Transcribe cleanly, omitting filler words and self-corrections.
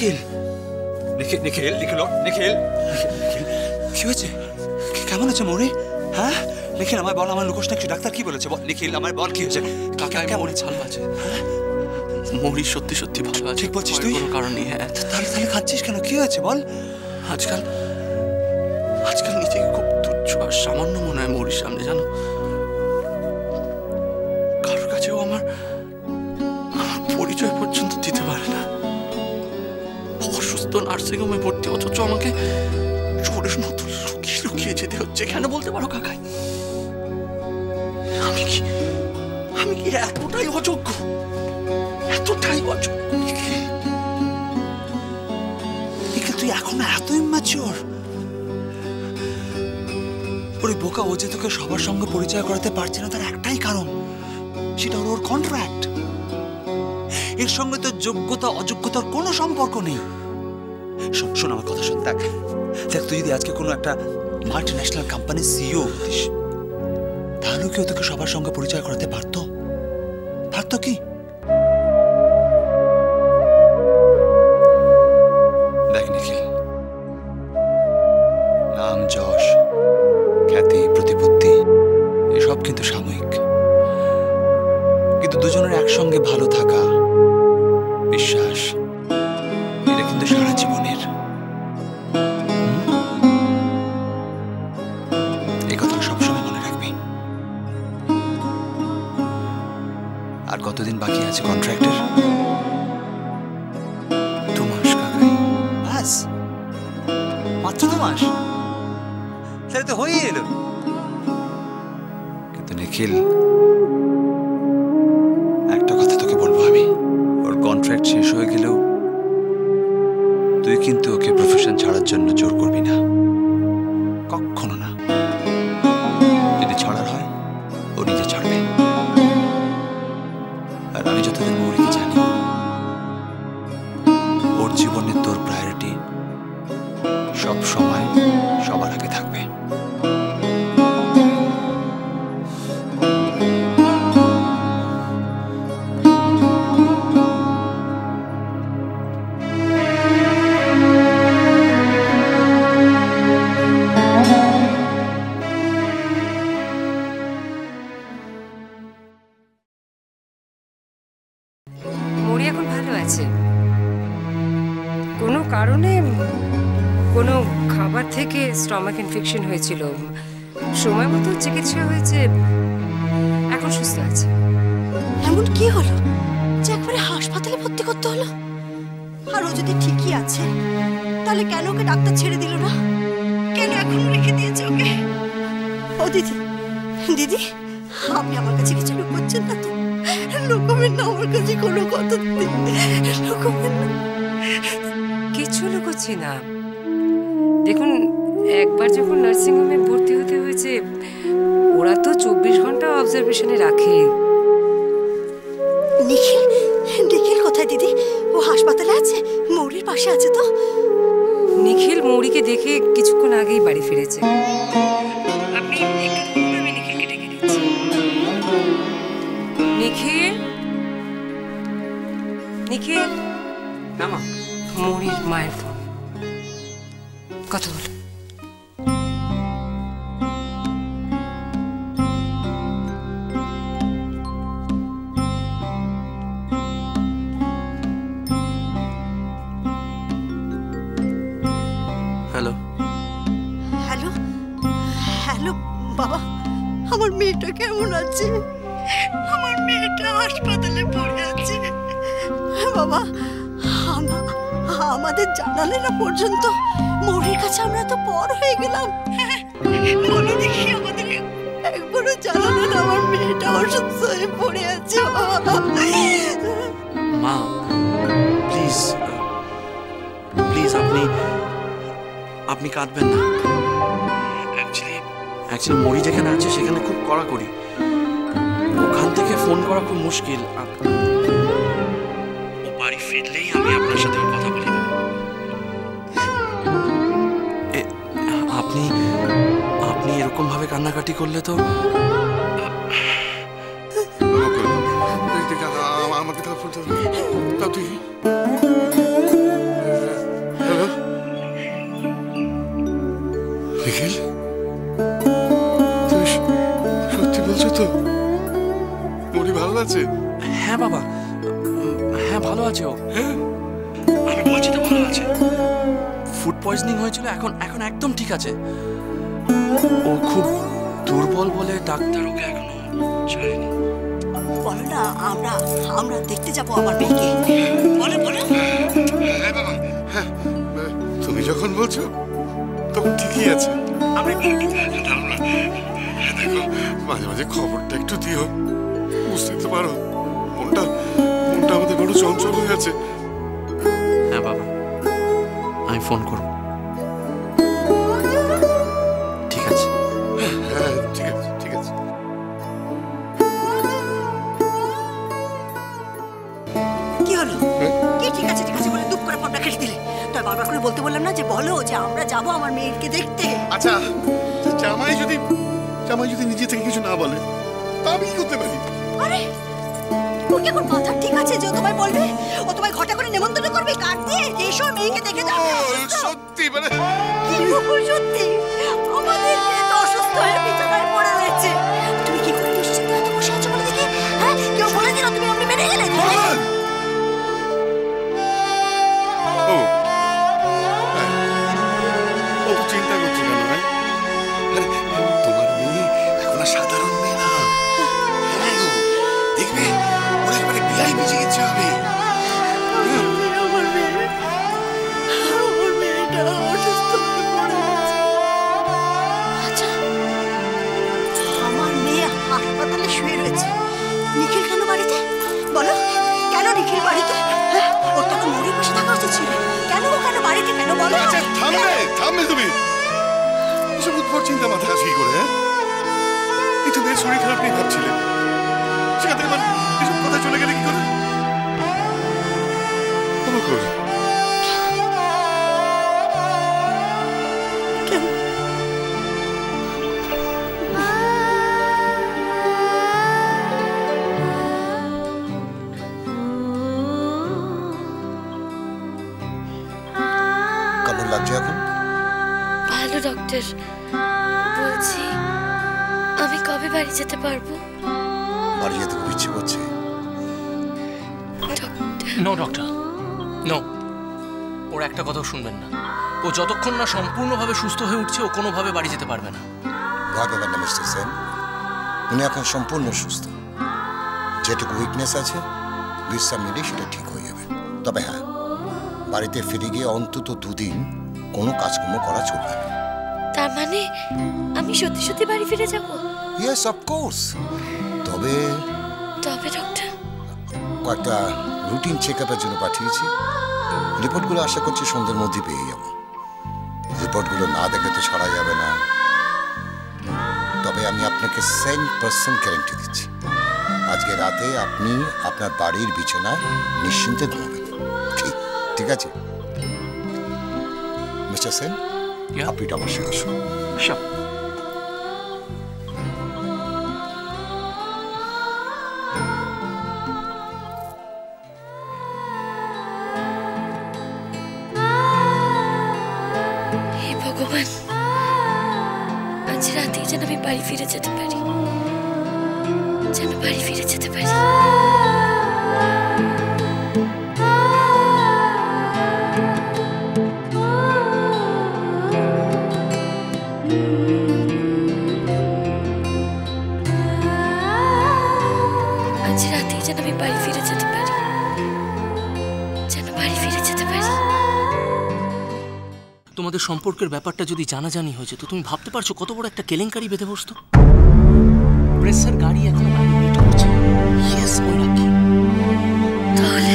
নিখিল নিখিল নিখিল নিখিল নিখিল কি হয়েছে? কেমন আছে মৌরি? হ্যাঁ নিখিল আমায় বল, আমার লোকস না কিছু, ডাক্তার কি বলেছে বল? নিখিল আমায় বল কি হয়েছে? কাকা কেমন ভালো আছে? মৌরি সত্যি সত্যি ভালো আছে। ঠিক বলছিস তুই? কোনো কারণ নেই। হ্যাঁ তাহলে খাচ্ছিস কেন? কি হয়েছে বল? আজকাল নিজেকে খুব তুচ্ছ আর সামান্য মনে হয় মৌরির সামনে, জানো। কারোর কাছেও আমার পরিচয় পর্যন্ত দিতে পারে না। অসুস্থ নার্সিংহোমে ভর্তি, অথচ আমাকে চোরের মতো লুকিয়ে লুকিয়ে যেতে হচ্ছে। কেন বলতে পারো কাকাই? আমি কি এতটাই অযোগ্য? এতটাই অযোগ্য? নিখিল তুই এখনো এত ইম্যাচিওর? ওরে বোকা, ও যে তোকে সবার সঙ্গে পরিচয় করাতে পারছে না তার একটাই কারণ, সেটা হলো ওর কন্ট্রাক্ট। এর সঙ্গে তোর যোগ্যতা অযোগ্যতার কোনো সম্পর্ক নেই। শোন আমার কথা, শোন। দেখ তুই যদি আজকে কোনো একটা মাল্টি ন্যাশনাল কোম্পানির সিইও হতিস, তাহলে কি ও তোকে সবার সঙ্গে পরিচয় করাতে পারতো? কি দেখ নিখিল, নাম যশ খ্যাতি প্রতিপত্তি এসব কিন্তু সাময়িক, কিন্তু দুজনের একসঙ্গে ভালো থাকা, বিশ্বাস, এটা কিন্তু সারা জীবনের। এই কথা সবসময় মনে রাখবি। আর কতদিন বাকি আছে কন্ট্রাক্টের? 2 মাস কাকাই। বাস? মাত্র 2 মাস? তাহলে তো হয়ে এলো। কিন্তু নিখিল, একটা কথা তোকে বলবো আমি, ওর কন্ট্রাক্ট শেষ হয়ে গেলেও তুই কিন্তু ওকে প্রফেশন ছাড়ার জন্য জোর করবি না, কখনো না। যদি ছাড়ার হয় ও নিজে ছাড়বে। আর আমি যতদিন মৌরিকে জানি, ওর জীবনে তোর প্রায়োরিটি সব সময় সবার আগে থাকবে। মৌরি এখন ভালো আছে। কোনো কারণে কোনো খাবার থেকে স্টমাক ইনফেকশন হয়েছিল, সময় মতো চিকিৎসা হয়েছে, এখন সুস্থ আছে। এমন কি হলো যে একবারে হাসপাতালে ভর্তি করতে হলো? আর ও যদি ঠিকই আছে তাহলে কেন ওকে ডাক্তার ছেড়ে দিল না? কেন এখন রেখে দিয়েছে ওকে? ও দিদি, দিদি আপনি আমার কাছে কিছু লুকোচ্ছেন না তো? লুকোবেন না আমার কাছে কোনো কথা, লুকোবেন না। কিছু লুকোচ্ছি না। দেখুন, একবার যখন নার্সিংহোমে ভর্তি হতে হয়েছে, ওরা তো 24 ঘন্টা অবজারভেশনে রাখে। নিখিল, নিখিল কোথায় দিদি? ও হাসপাতালে আছে, মৌরির পাশে আছে তো? নিখিল মৌরিকে দেখে কিছুক্ষণ আগেই বাড়ি ফিরেছে। আপনি একটু ধরুন, আমি নিখিলকে ডেকে দিচ্ছি। নিখিল, নিখিল। না মা, মৌরির মায়ের ফোন, কথা বল। হ্যালো। হ্যালো, হ্যালো বাবা, আমার মেয়েটা কেমন আছে? আমার মেয়েটা হাসপাতালে পড়ে আছে বাবা। আমাদের জানালে না পর্যন্ত মৌরির কাছে আমরা তো পর হয়ে গেলাম। বলো দেখি, আমাদের একবারও জানালে না আমার মেয়েটা অসুস্থ হয়ে পড়ে আছে। মা প্লিজ প্লিজ, আপনি কাঁদবেন না। অ্যাকচুয়ালি মৌরি যেখানে আছে সেখানে খুব কড়াকড়ি, ওখান থেকে ফোন করা খুব মুশকিল। ও বাড়ি ফিরলেই আমি আপনার সাথে কথা বলে দেব। আপনি এরকম ভাবে কান্নাকাটি করলে তো আমাকে তাহলে ফোন দাও তুই। তো? মনি ভালো আছে? হ্যাঁ বাবা, হ্যাঁ ভালো আছে ও। হ্যাঁ, আমি বলছি তো ভালো আছে। ফুড পয়জনিং হয়েছিল, এখন এখন একদম ঠিক আছে। ও খুব দুর্বল বলে ডাক্তার ওকে এখনো ছাড়েনি। বলো না, আমরা দেখতে যাবো আমার মেয়েকে। বলো বলো। হ্যাঁ বাবা, হ্যাঁ তুমি যখন বলছো তখন ঠিকই আছে। আমরা মেয়েকে দাঁড়াও না, দেখো মাঝে মাঝে খবরটা একটু দিও। বুঝতে তো পারো মনটা আমাদের বড় চঞ্চল হয়ে আছে। হ্যাঁ বাবা, আমি ফোন করব। ঠিক আছে। হ্যাঁ ঠিক আছে ঠিক আছে। কি হলো? কি ঠিক আছে বলে দুপ করে ফোনটা কেটে দিলে? তাই বারবার করে বলতে বললাম না যে বলো যে আমরা যাবো আমার মেয়েকে দেখতে। আচ্ছা, জামাই যদি নিজে থেকে কিছু না বলে তা আমি কি করতে পারি? আরে ওর কি এখন মাথা ঠিক আছে যে ও তোমায় বলবে? ও তোমায় ঘটা করে নেমন্তন্ন করবে কার্ড দিয়ে যে এসো মেয়েকে দেখে যাও? সত্যি মানে কি বলবো সত্যি? আমাদের মেয়ে তো অসুস্থ হয়ে বিছানায় পড়ে রয়েছে। তুমি কি করে নিশ্চিত এত বসে আছো বলে দেখি? হ্যাঁ, কেউ বলে দিল তুমি অমনি মেনে গেলে? ও ও তো চিন্তা করছে কেন? হ্যাঁ, আরে তোমার মেয়ে এখন আর সাধারণ মেয়ে না। হ্যাঁ গো, দেখবে ওর একবারে ভিআইপি চিকিৎসা হবে। আমার মেয়েটা অসুস্থ হয়ে পড়ে আছে। আচ্ছা, আমার মেয়ে হাসপাতালে শুয়ে রয়েছে, নিখিল কেন বাড়িতে? বলো, কেন নিখিল বাড়িতে? হ্যাঁ, ওর তো মরে বসে থাকা উচিত ছিল। কেন বাড়িতে কেন বলো? আচ্ছা থামবে তুমি। এসব উদ্ভট চিন্তা মাথায় আসি করে? হ্যাঁ, এই তো মেয়ের শরীর খারাপ নেই ভাবছিলে, সেখান থেকে এসব কথা চলে গেলে কি করে? কেন? কেমন লাগছে এখন? ভালো ডক্টর। বলছি আমি কবে বাড়ি যেতে পারবো? বাড়ি যেতে খুব ইচ্ছে করছে। No doctor, no. ওর একটা কথাও শুনবেন না। ও যতক্ষণ না সম্পূর্ণভাবে সুস্থ হয়ে উঠছে ও কোনোভাবে বাড়ি যেতে পারবে না। ভয় পাবেন না মিস্টার সেন, উনি এখন সম্পূর্ণ সুস্থ। যেটুকু উইকনেস আছে বিশ্রাম নিলে সেটা ঠিক হয়ে যাবে। তবে হ্যাঁ, বাড়িতে ফিরে গিয়ে অন্তত 2 দিন কোনো কাজকর্ম করা চলবে না। তার মানে আমি সত্যি সত্যি বাড়ি ফিরে যাব? Yes, of course. তবে ডক্টর, কয়েকটা রুটিন চেক আপের জন্য পাঠিয়েছি। রিপোর্টগুলো আশা করছি সন্ধ্যের মধ্যে পেয়ে যাব। রিপোর্টগুলো না দেখে তো ছাড়া যাবে না। তবে আমি আপনাকে 100% গ্যারান্টি দিচ্ছি, আজকে রাতে আপনি আপনার বাড়ির বিছানায় নিশ্চিন্তে ঘুমাবেন। ঠিক আছে মিস্টার সেন, আপনি অবশ্যই আসুন। হে ভগবান, আজ রাতেই যেন আমি বাড়ি ফিরে যেতে পারি, যেন বাড়ি ফিরে যেতে পারি। আজ রাতেই যেন আমি বাড়ি ফিরে যেতে পারি, যেন বাড়ি ফিরে যেতে পারি। তোমাদের সম্পর্কের ব্যাপারটা যদি জানাজানি হয়েছে তো তুমি ভাবতে পারছো কত বড় একটা কেলেঙ্কারি বেঁধে বসতো। প্রেসার গাড়ি এখন বাইরে ওয়েট করছে। ইয়েস, ওই নাকি। তাহলে